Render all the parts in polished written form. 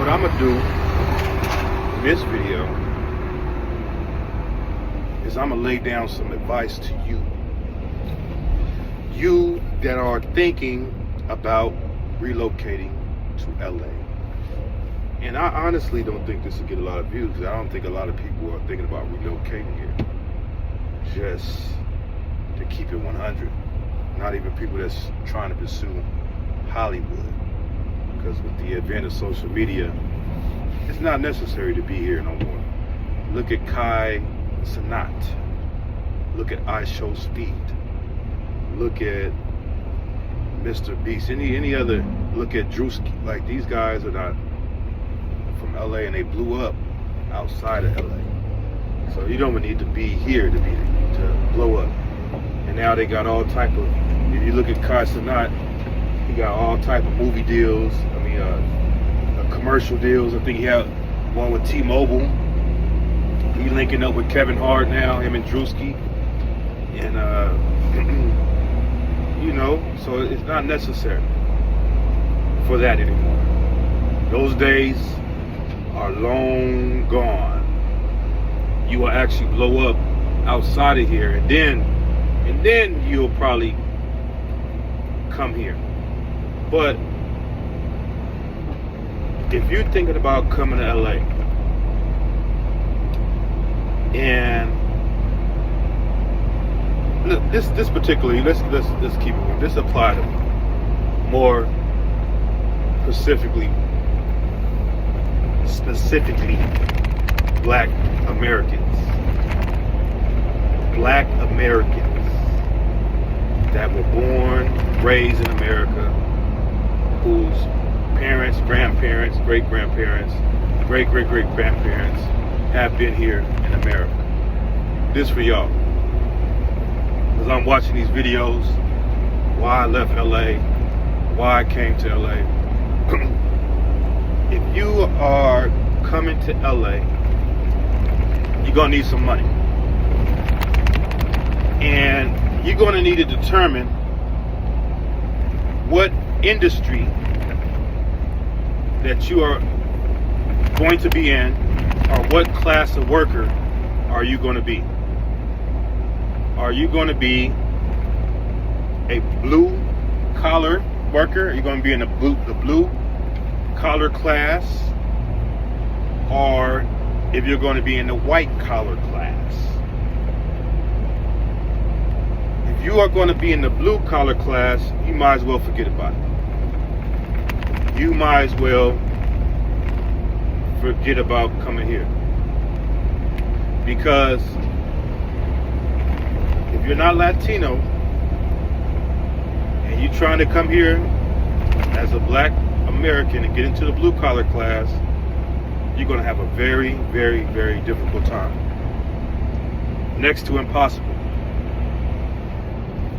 what I'm gonna do in this video is I'm gonna lay down some advice to you that are thinking about relocating to LA. And I honestly don't think this will get a lot of views. I don't think a lot of people are thinking about relocating here. Just to keep it 100. Not even people that's trying to pursue Hollywood. Because with the advent of social media, it's not necessary to be here no more. Look at Kai Cenat. Look at IShowSpeed. Look at Mr. Beast. Any other, look at Drewski. Like, these guys are not from LA and they blew up outside of LA. So you don't need to be here to blow up. And now they got all type of, if you look at Kai Cenat, he got all type of movie deals. I mean, commercial deals. I think he had one with T-Mobile. He linking up with Kevin Hart now, him and Drewski. And, you know, so it's not necessary for that anymore. Those days are long gone. You will actually blow up outside of here, and then you'll probably come here. But if you're thinking about coming to LA, and look, this particularly, let's keep it moving. This apply to more specifically Black Americans that were born, raised in America, whose parents, grandparents, great-grandparents, great-great-great-grandparents have been here in America. This for y'all. Because I'm watching these videos, why I left LA, why I came to LA. If you are coming to LA, you're going to need some money. And you're going to need to determine what industry that you are going to be in, or what class of worker are you going to be. Are you going to be a blue collar worker? Are you going to be in the blue collar class? Or if you're going to be in the white collar class? If you are going to be in the blue collar class, you might as well forget about it. You might as well forget about coming here. Because if you're not Latino and you're trying to come here as a Black American and get into the blue collar class, you're going to have a very, very, very difficult time. Next to impossible.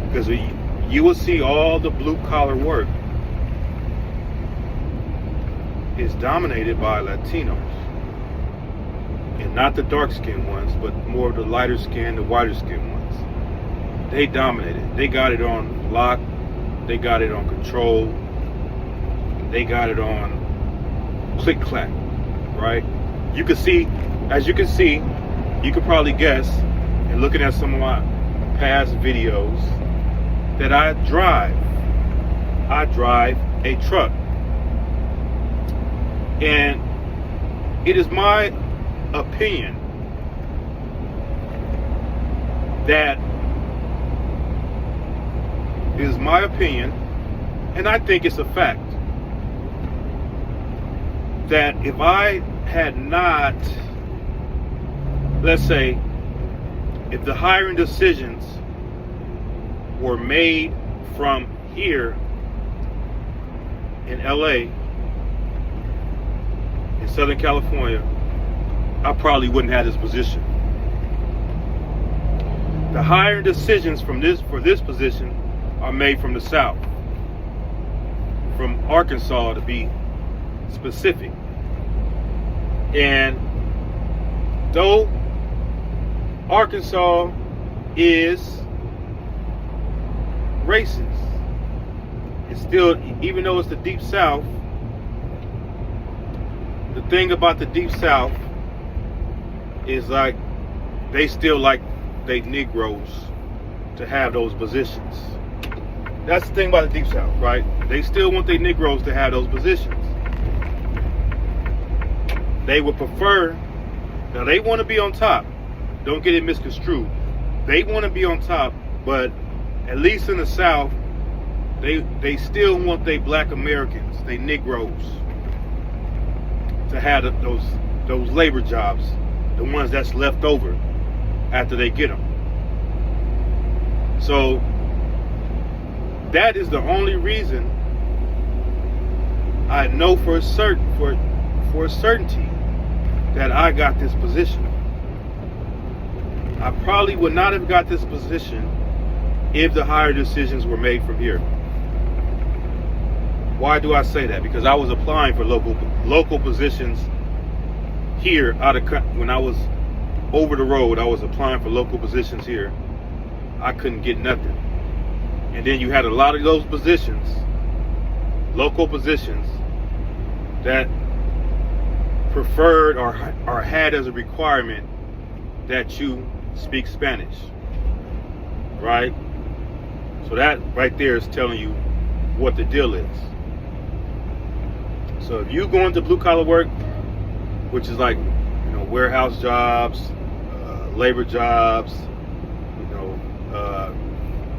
Because you will see all the blue collar work is dominated by Latinos. And not the dark skinned ones, but more the lighter skinned, the whiter skinned ones. They dominated. They got it on lock. They got it on control. They got it on click clack. Right? You can see, as you can see, you could probably guess, and looking at some of my past videos, that I drive a truck. And it is my opinion and I think it's a fact, that if I had not, let's say, if the hiring decisions were made from here in LA, in Southern California, I probably wouldn't have this position. The hiring decisions for this position are made from the South, from Arkansas to be specific. And though Arkansas is racist, it's still, even though it's the deep South, the thing about the Deep South is like they still like they Negroes to have those positions. That's the thing about the Deep South, right? They still want their Negroes to have those positions. They would prefer, now they want to be on top. Don't get it misconstrued. They want to be on top, but at least in the South, they still want their black Americans, they Negroes, to have those labor jobs, the ones that's left over after they get them. So that is the only reason I know for a certainty that I got this position. I probably would not have got this position if the higher decisions were made from here. Why do I say that? Because I was applying for local positions here when I was over the road. I was applying for local positions here. I couldn't get nothing. And then you had a lot of those positions, local positions, that preferred or had as a requirement that you speak Spanish, right? So that right there is telling you what the deal is. So if you go into blue collar work, which is like, warehouse jobs, labor jobs,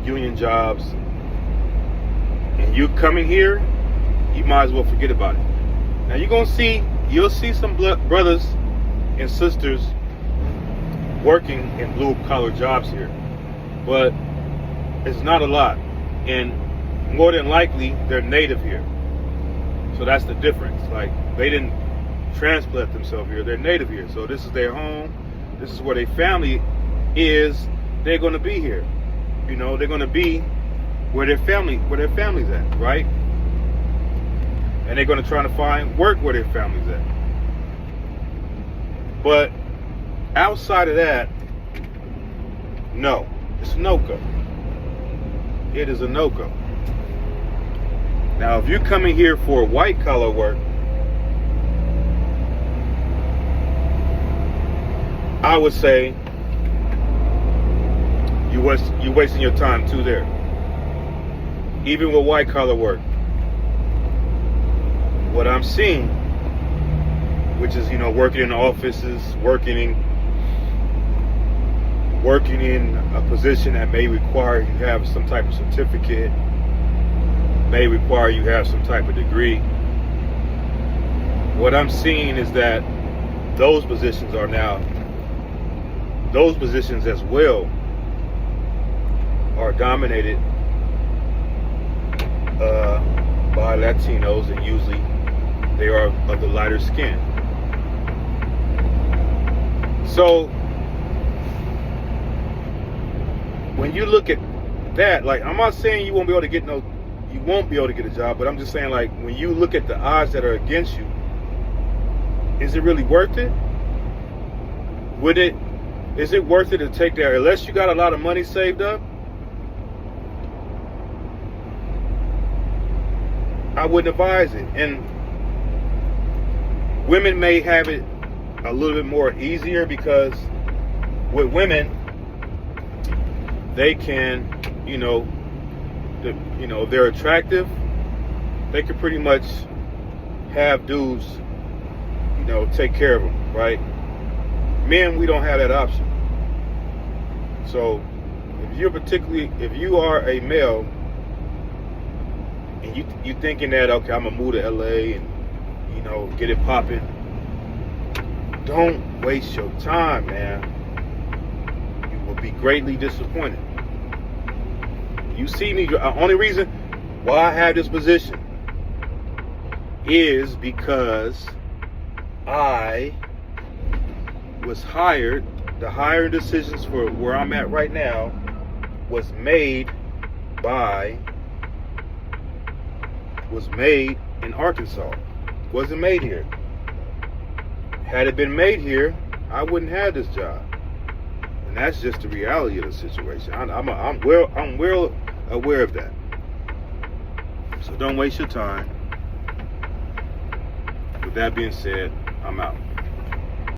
union jobs, and you coming here, you might as well forget about it. Now you'll see some brothers and sisters working in blue collar jobs here, but it's not a lot, and more than likely they're native here. So that's the difference. Like, they didn't transplant themselves here, they're native here. So this is their home, this is where their family is. They're going to be here. They're going to be where their family's at, right? And they're going to try to find work where their family's at. But outside of that, no, it's a no-go. It is a no-go. Now, if you're coming here for white collar work, I would say you're wasting your time too there. Even with white collar work, what I'm seeing, which is working in offices, working in a position that may require you have some type of certificate, may require you have some type of degree. What I'm seeing is that those positions as well are dominated by Latinos, and usually they are of the lighter skin. So when you look at that, like, I'm not saying you won't be able to get a job, but I'm just saying, like, when you look at the odds that are against you, is it really worth it? Is it worth it to take that, unless you got a lot of money saved up? I wouldn't advise it. And women may have it a little bit more easier, because with women, they can, if they're attractive, they can pretty much have dudes, take care of them, right? Men, we don't have that option. So if you are a male and you thinking that, okay, I'm gonna move to LA and get it popping, don't waste your time, man. You will be greatly disappointed. You see me, the only reason why I have this position is because I was hired. The hiring decisions for where I'm at right now was made in Arkansas. Wasn't made here. Had it been made here, I wouldn't have this job. And that's just the reality of the situation. I'm well aware of that. So don't waste your time. With that being said, I'm out.